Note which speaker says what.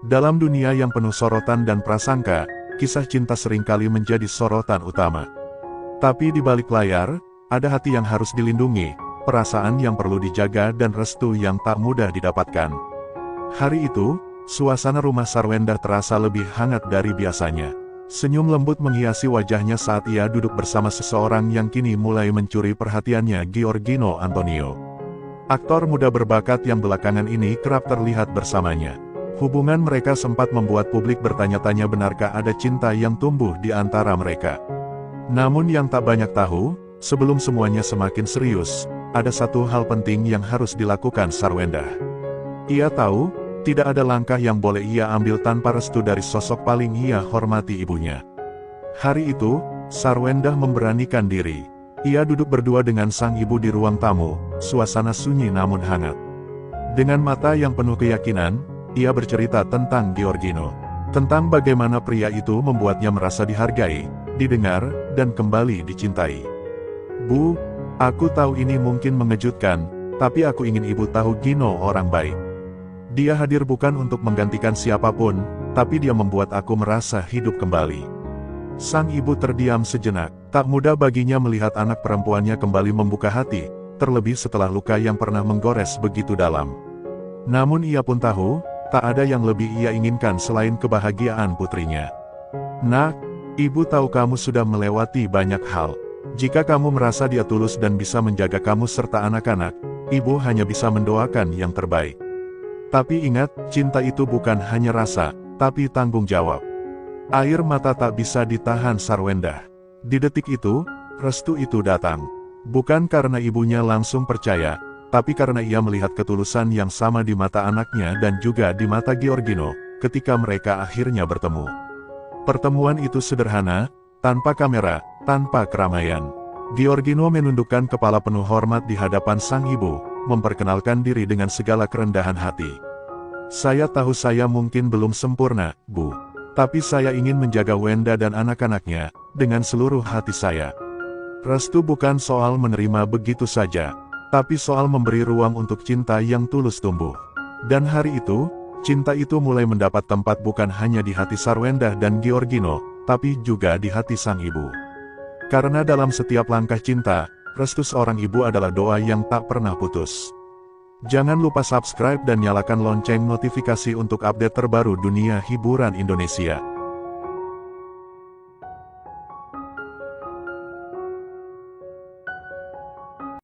Speaker 1: Dalam dunia yang penuh sorotan dan prasangka, kisah cinta seringkali menjadi sorotan utama. Tapi di balik layar, ada hati yang harus dilindungi, perasaan yang perlu dijaga dan restu yang tak mudah didapatkan. Hari itu, suasana rumah Sarwendah terasa lebih hangat dari biasanya. Senyum lembut menghiasi wajahnya saat ia duduk bersama seseorang yang kini mulai mencuri perhatiannya, Giorgino Antonio. Aktor muda berbakat yang belakangan ini kerap terlihat bersamanya. Hubungan mereka sempat membuat publik bertanya-tanya benarkah ada cinta yang tumbuh di antara mereka. Namun yang tak banyak tahu, sebelum semuanya semakin serius, ada satu hal penting yang harus dilakukan Sarwendah. Ia tahu, tidak ada langkah yang boleh ia ambil tanpa restu dari sosok paling ia hormati, ibunya. Hari itu, Sarwendah memberanikan diri. Ia duduk berdua dengan sang ibu di ruang tamu, suasana sunyi namun hangat. Dengan mata yang penuh keyakinan, ia bercerita tentang Giorgino. Tentang bagaimana pria itu membuatnya merasa dihargai, didengar, dan kembali dicintai. "Bu, aku tahu ini mungkin mengejutkan, tapi aku ingin ibu tahu Gino orang baik. Dia hadir bukan untuk menggantikan siapapun, tapi dia membuat aku merasa hidup kembali." Sang ibu terdiam sejenak. Tak mudah baginya melihat anak perempuannya kembali membuka hati, terlebih setelah luka yang pernah menggores begitu dalam. Namun ia pun tahu, tak ada yang lebih ia inginkan selain kebahagiaan putrinya. "Nak, ibu tahu kamu sudah melewati banyak hal. Jika kamu merasa dia tulus dan bisa menjaga kamu serta anak-anak, ibu hanya bisa mendoakan yang terbaik. Tapi ingat, cinta itu bukan hanya rasa, tapi tanggung jawab." Air mata tak bisa ditahan Sarwendah. Di detik itu, restu itu datang. Bukan karena ibunya langsung percaya, tapi karena ia melihat ketulusan yang sama di mata anaknya dan juga di mata Giorgino, ketika mereka akhirnya bertemu. Pertemuan itu sederhana, tanpa kamera, tanpa keramaian. Giorgino menundukkan kepala penuh hormat di hadapan sang ibu, memperkenalkan diri dengan segala kerendahan hati. "Saya tahu saya mungkin belum sempurna, Bu. Tapi saya ingin menjaga Wenda dan anak-anaknya, dengan seluruh hati saya. Restu bukan soal menerima begitu saja, tapi soal memberi ruang untuk cinta yang tulus tumbuh." Dan hari itu, cinta itu mulai mendapat tempat bukan hanya di hati Sarwendah dan Giorgino, tapi juga di hati sang ibu. Karena dalam setiap langkah cinta, restu seorang ibu adalah doa yang tak pernah putus. Jangan lupa subscribe dan nyalakan lonceng notifikasi untuk update terbaru dunia hiburan Indonesia.